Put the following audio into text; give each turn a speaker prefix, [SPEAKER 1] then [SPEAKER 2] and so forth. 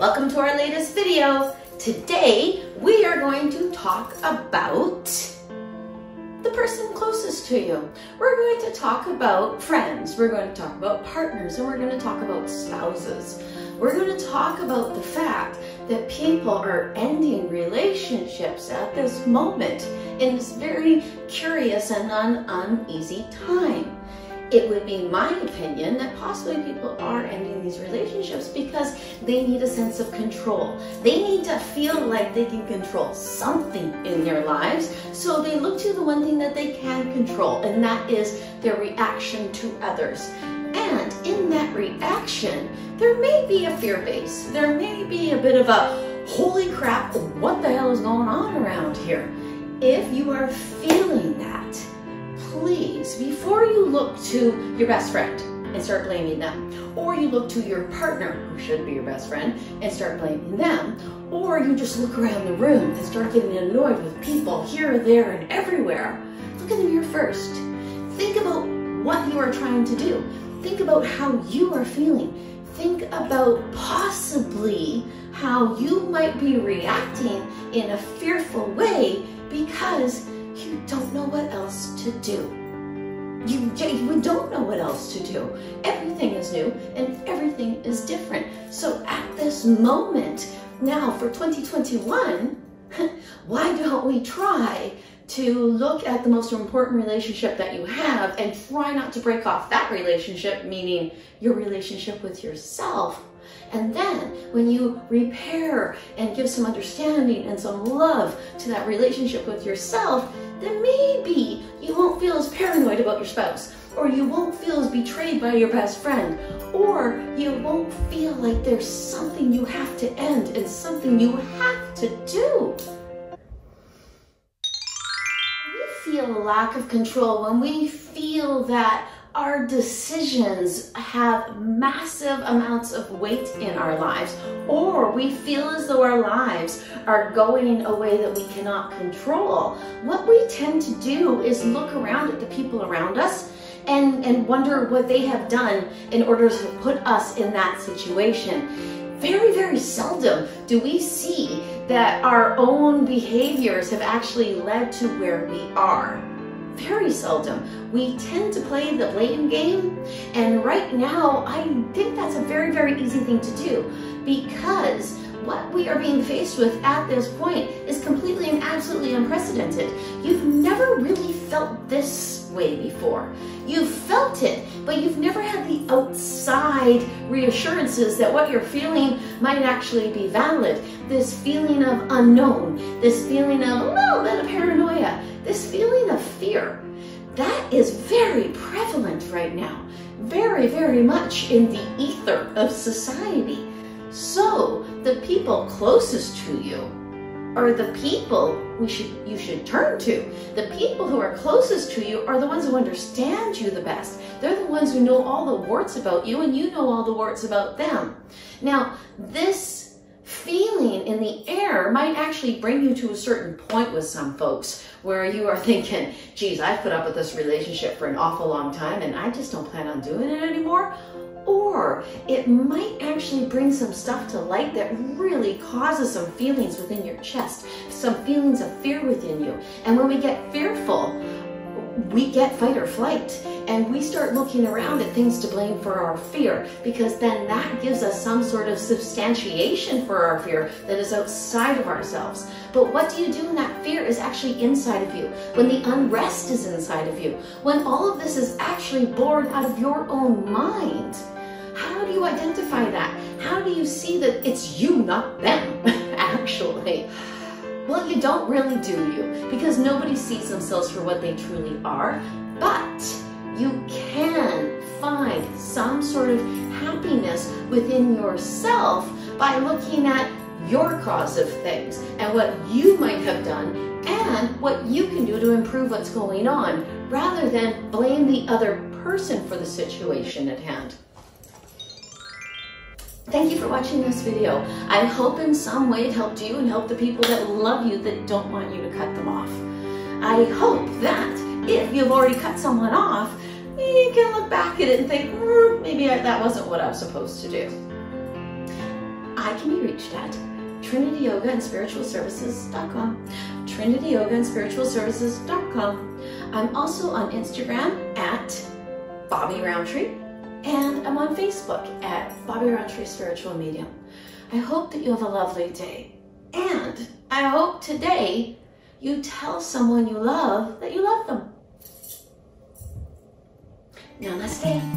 [SPEAKER 1] Welcome to our latest video. Today we are going to talk about the person closest to you. We're going to talk about friends, we're going to talk about partners, and we're going to talk about spouses. We're going to talk about the fact that people are ending relationships at this moment in this very curious and uneasy time. It would be my opinion that possibly people are ending these relationships because they need a sense of control. They need to feel like they can control something in their lives, so they look to the one thing that they can control, and that is their reaction to others. And in that reaction, there may be a fear base. There may be a bit of a, holy crap, what the hell is going on around here? If you are feeling that, please, before you look to your best friend and start blaming them, or you look to your partner, who should be your best friend, and start blaming them, or you just look around the room and start getting annoyed with people here, there, and everywhere, look in the mirror first. Think about what you are trying to do. Think about how you are feeling. Think about possibly how you might be reacting in a fearful way because you don't know what else to do. You don't know what else to do. Everything is new and everything is different. So at this moment, now for 2021, why don't we try to look at the most important relationship that you have and try not to break off that relationship, meaning your relationship with yourself. And then when you repair and give some understanding and some love to that relationship with yourself, then maybe you won't feel as paranoid about your spouse, or you won't feel as betrayed by your best friend, or you won't feel like there's something you have to end and something you have to do. When we feel a lack of control, when we feel that our decisions have massive amounts of weight in our lives, or we feel as though our lives are going a way that we cannot control, what we tend to do is look around at the people around us and wonder what they have done in order to put us in that situation. Very, very seldom do we see that our own behaviors have actually led to where we are. Very seldom. We tend to play the blame game, and right now I think that's a very, very easy thing to do, because what we are being faced with at this point is completely and absolutely unprecedented. You've never really felt this way before. You've felt it, but you've never had the outside reassurances that what you're feeling might actually be valid. This feeling of unknown, this feeling of a little bit of paranoia, this feeling of fear, that is very prevalent right now. Very, very much in the ether of society. So the people closest to you are the people you should turn to. The people who are closest to you are the ones who understand you the best. They're the ones who know all the warts about you, and you know all the warts about them. Now, this feeling in the air might actually bring you to a certain point with some folks where you are thinking, geez, I've put up with this relationship for an awful long time and I just don't plan on doing it anymore. Or it might actually bring some stuff to light that really causes some feelings within your chest, some feelings of fear within you. And when we get fearful, we get fight or flight, and we start looking around at things to blame for our fear, because then that gives us some sort of substantiation for our fear that is outside of ourselves. But what do you do when that fear is actually inside of you? When the unrest is inside of you? When all of this is actually born out of your own mind? How do you identify that? How do you see that it's you, not them, actually? Well, you don't really, do you? Because nobody sees themselves for what they truly are, but you can find some sort of happiness within yourself by looking at your cause of things and what you might have done and what you can do to improve what's going on, rather than blame the other person for the situation at hand. Thank you for watching this video. I hope in some way it helped you and helped the people that love you that don't want you to cut them off. I hope that if you've already cut someone off, you can look back at it and think, maybe that wasn't what I was supposed to do. I can be reached at trinityyogaandspiritualservices.com. trinityyogaandspiritualservices.com. I'm also on Instagram at Bobbi Rowntree, and I'm on Facebook at Bobbi Rowntree Spiritual Medium. I hope that you have a lovely day, and I hope today you tell someone you love that you love them. Namaste.